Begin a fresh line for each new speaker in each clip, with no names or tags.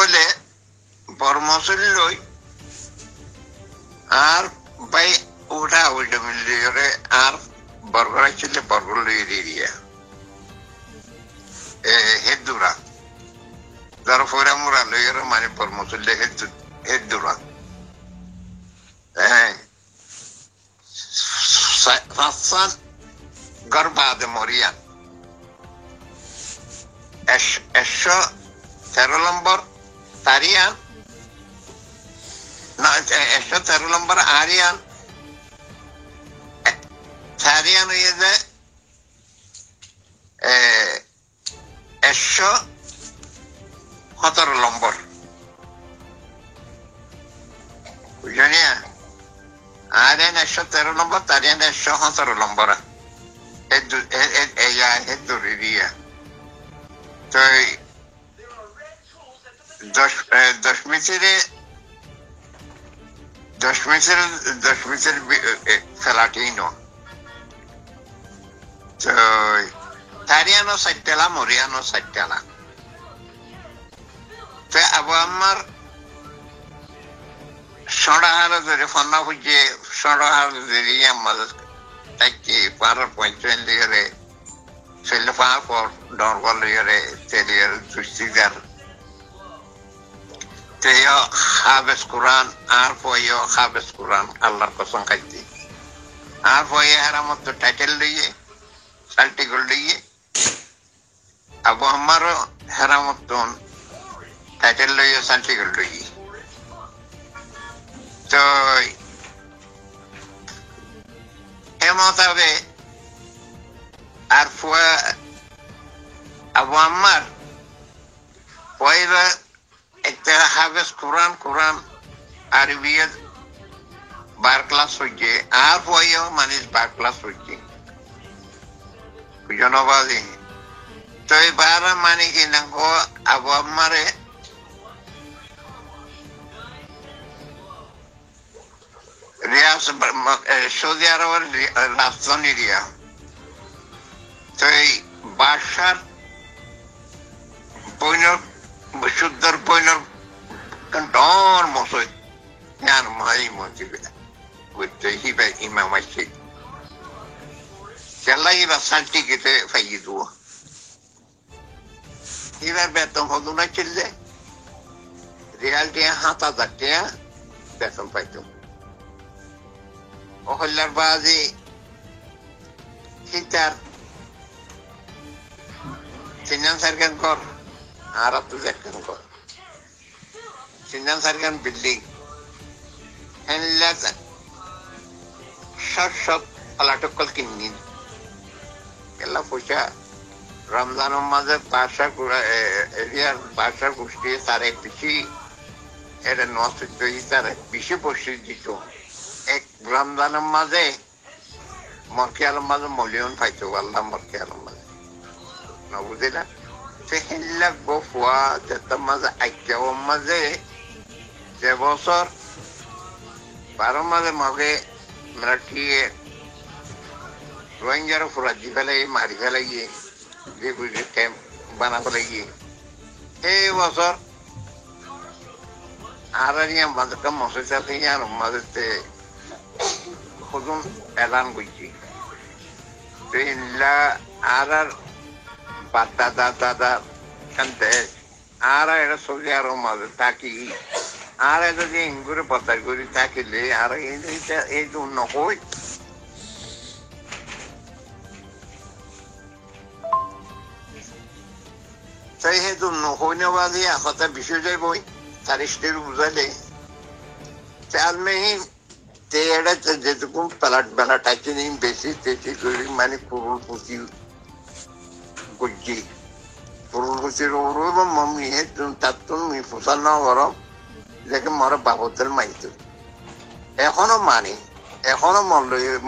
বলে বর্মসুল লই আর বাই উঠা উল্টো মিলিয়ে আর বরগড়া ছিল বরগড় লই দিয়া হেদুরা যারা ফোরা মুরা লইয়ের মানে বর্মসুল হেদুরা Rassan Garbade Moria Esho Terulambor Tarian No Esho Terulambor Arian Tarian is Esho Hotorulambor Ujania Arian esho terulambor, Arian esho hotorulambor. Ella heduriria. Toi dos meter Felatino. Toi Tariano Saitela, Moriano Saitela. Toi Abamar Shonahara the Fana Fuji, Shonahara the Yamas, Taki, PowerPoint, Lire, Silva for Dorval Lire, Terrier to Cigar. Teo Habes Quran, R for your Habes Quran, Allah Kosankati. R for your Haramot to title Lee, Saltigul Lee, Abamaro Haramoton, title Lee, Saltigul Lee. So, Hemotabe Arfua Awamar Poira Ekta Habes Quran Arivia Barclas Suji Arfoyo Manis Barclas Suji Kujanobadi Toy Bara Manikinango Awamare Saudi Arabia Rastoniria. So, Bashar Poiner, Shuddar Poiner, Canton Mosoy, Yan Mai Motive, with the Hiba Imamashi. Chalai was salty get a Fayidu. Even better Hoduna Chile, Reality Hata Zatia, that's on Paitu. Ohlar Bazi Hitar Sinan Sargan Kor Arab to Zakan Kor Sinan Sargan building and let shot Alatokal Kinin Kella Pusha Ramzano Mother Pasha area Pasha Kusti Sare Pichi had a north to Isare Bishop Oshito. Ek Ramzanam Maze Morkialam Maze Molion Fighto Allah Morkialam Maze. No Budilla Sehilla Gofua Tetamaza Akao Maze Jevosor Paramaze Moge Mraki Ranger for a Jivale Marivale Jibu Camp Banapalagi. Hey Wasor Aranian Mazaka Mosesian Mazete Hudun Elan Guji. La Arar Patada Cante Ara era Soviaro Mother Taki Ara the Guru Pataguri Taki Lay Ara Edu Nohoi. Say Hedu Nohoinavadi, Hota Bishude boy, Tarishtir Uzale. Tell me him. They had a Jetukum Palatachin in basis, during many Purul Pusi Guji. Purul Pusi Rova Mummy had to Tatun, Fusana or like a Mora Bahotel Maitu. A honor money, a honor Monloy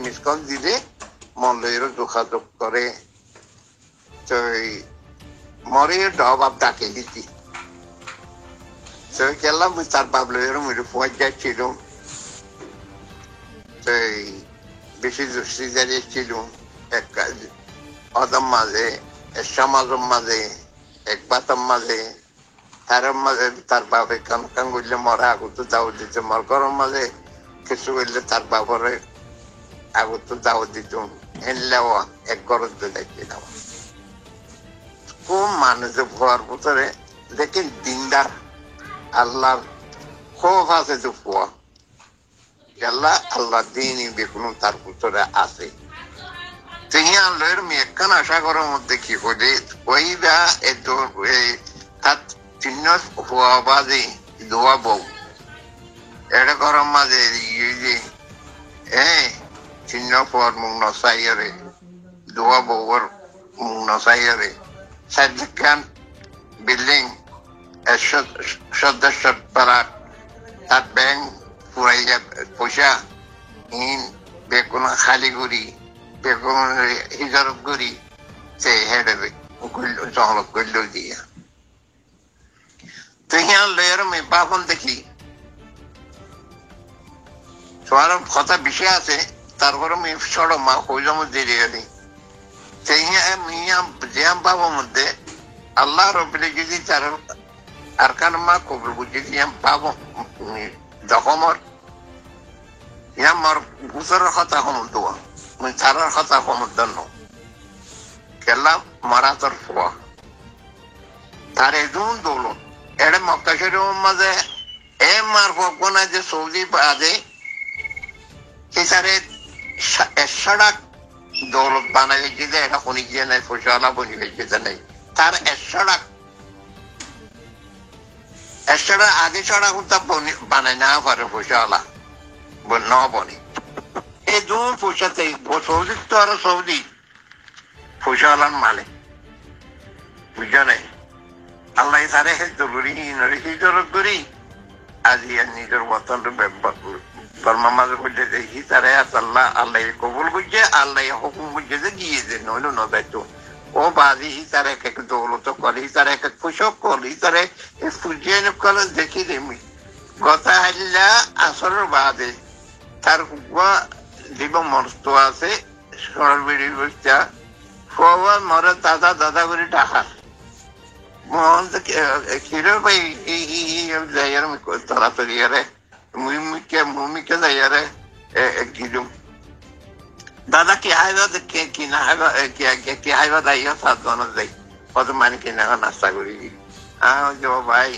Miscon Dide, Monloy to Hato Kore. So Moria dog of Takiti. So Kella with our Pablo with the four children. So this is the Caesar children, other Maze, a Shamazum Maze, a Batam Maze, তার মাঝে তার বাপে কান কান করলে মরা আগত দাও দিতে মর গরম মাঝে কিছু করলে তার বাপরে আগত দাও দিত এনলেও এক গরজ দেখি দাও কোন মানুষে ভোয়ার ভিতরে দেখেন দিনদার আল্লাহর খোফ আছে তো ফুয়া আল্লাহ দিনই বেকুন তার ভিতরে আছে লয়ের মেয়েখান আশা করার মধ্যে কি করে ওই বা তার চিহ্ন হওয়া বাজে ধোয়া বউ এটা গরম মাঝে চিহ্ন পর মুখ নসাইয়ারে ধোয়া বউর মুখ নসাইয়ারে সাইডখান বিল্ডিং সদস্য পাড়া তার ব্যাংক পুরাইয়া পয়সা ইন বেকুন খালি গুড়ি বেগুন হিজারত করি সে হেডে জহলত করল দিয়া তো হিয়ান লয়ের আমি বাপন দেখি তোমার কথা বিষয় আছে তারপরে আমি সড়ক মা হইলাম দেরি গেলি সেই জিয়াম বাবার মধ্যে আল্লাহ রবিলে যদি তার আর কান মা কবুল বুঝি জিয়াম বাব জখমর ইয়াম মর বুসরের কথা হমল দোয়া মই তারার কথা সমুদ্র কেলাম মারাতর ফুয়া তার এজন দৌলত এটা মক্কা শরীফের মাঝে এ মার ফকনা যে সৌদি বাদে সেটারে সড়ক দৌলত বানাই গেছে এটা শুনি গিয়ে নাই ফসলা বনি গেছে নাই তার সড়ক আগে সড়ক বানাই না পারে ফসলা ন বনি এই দূর পয়সাতে সৌদি তো আরো সৌদি পয়সাওয়ালার মালে বুঝা নাই আল্লাহ তারে জরুরি জরুর করি আজি নিজের বতন বর্মা মাঝে বলতে দেখি তারে আল্লাহ আল্লাহ কবুল বুঝছে আল্লাহ হুকুম বুঝছে যে গিয়ে যে নইল নদাইতো ও বাজি তার এক এক দৌলত করে তার এক এক পোশাক করি তারে ফুজিয়ে করে দেখি দেমি কথা হাইলা আসরের বাদে তার জীব মস্ত আছে সরল বেড়ি বসা ফোয়া মরে দাদা দাদা করে টাকার মন কিরে ভাই যাইয়ার তাড়াতাড়ি আরে মুমিকে যাইয়ারে গিলুম দাদা কি হাইবা কি না হাইবা কি হাইবা দাইয়া সাত বানো যাই কত মানে কিনা নাস্তা করি ভাই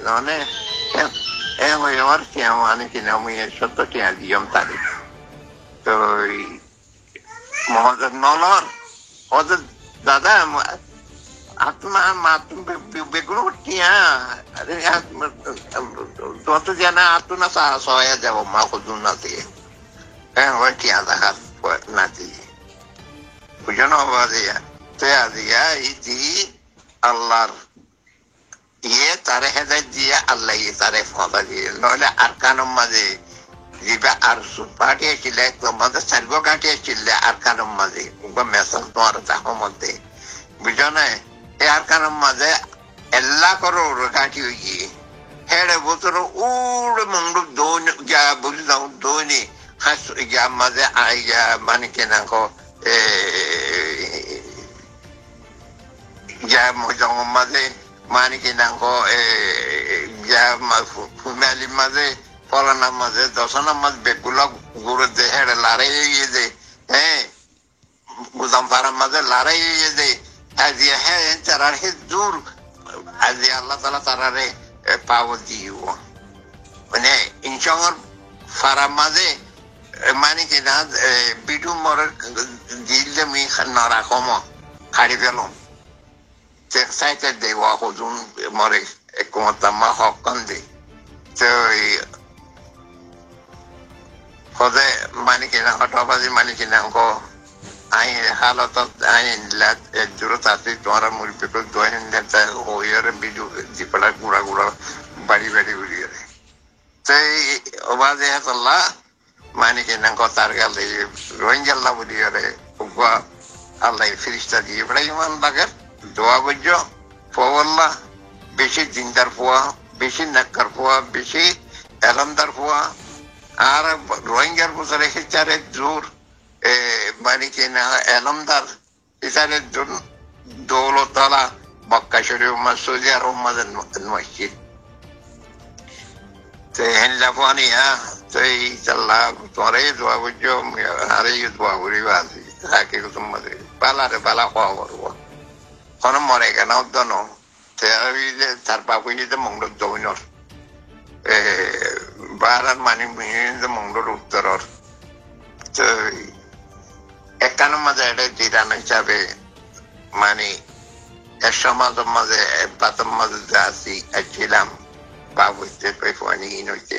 ননে আমার কে মানে কিনা আমি সত্য টিয়া দিয়াম তারিখ তো মহাজন নলর ওদের দাদা বেগুলো টিয়া যত জানা আত্মনা সহায় যাব মা খুদুন না দিয়ে হ্যাঁ ওই টিয়া দেখা না দিয়ে বুঝানো হওয়া দিয়া তৈয়া দিয়া ইতি আল্লাহর তারে হেদায় দিয়ে আল্লাহ তারে ফদা দিয়ে নইলে আর কানুম মাঝে যেটা আর পাঠিয়েছিলে তোমাদের সার্গ কাটিয়েছিলে আর কানুম মাঝে মেসাল তোমার তাহর মধ্যে বুঝো না এই আর কানুম মাঝে এল্লা করো কাটি হয়ে গিয়ে হেড়ে বছর উড়ে মন্ডপ দৌন গিয়া বুঝলাম দৌনি হাস গিয়া মাঝে আই গিয়া মানে কেনা গিয়া মজঙ্গ মাঝে মানে কেনা গিয়া ফুমালি মাঝে পলানার মাঝে দশনার মাঝে বেগুলা ঘুরে দে হেড়ে লড়াই গিয়ে দে হ্যাঁ গুদাম পাড়ার মাঝে লড়াই গিয়ে দে আজি হ্যাঁ তারার হে দূর আজি আল্লাহ তালা তারারে পাওয়া দিব মানে ইনশাল্লাহ ফারার মাঝে মানে কিনা বিটু মরের দিলে মি নরা কম খাড়ি পেলাম সাইতে দেওয়া হজুন মরে একমাত্র হকান দে তো হদে মানে কিনা হঠাৎ মানে কিনা আইন হালত আইন জোরত আছে তোমার মুড়ি পেপার দোয়াইন হইয়ারে বিজু জিপালা গুড়া গুড়া বাড়ি বাড়ি উড়িয়ে তো ওবাজে হাতল্লাহ মানে কিনা তার গালে রোহিঙ্গাল্লা উড়িয়ে আল্লাহ ফিরিস্তা দিয়ে বেড়াই ইমান লাগার দোয়া বুঝ ফোয়াল্লা বেশি দিনদার ফোয়া বেশি নাক্কার ফোয়া বেশি এলমদার ফোয়া আর রোহিঙ্গার বছরে চারে জোর মানে কিনা এলমদার এসারে দৌলতলা মক্কা শরীফ সৌদি আরব মসজিদ তো হেনলা পানিয়া তো এই চাল্লা তোমার এই দোয়া বুঝছো আর এই দোয়া করিবা আছি রাখি তোমাদের পালারে পালা খাওয়া করবো কোনো মরে কেন দন তার বাবু যে মঙ্গল দমিনর বারার মানি মিহিন মঙ্গল উত্তরর তো একানোর মাঝে এটা জিরান হিসাবে মানে এক সমাজের মাঝে বাতের মাঝে আছি ছিলাম বাবু হইতে পানি হইতে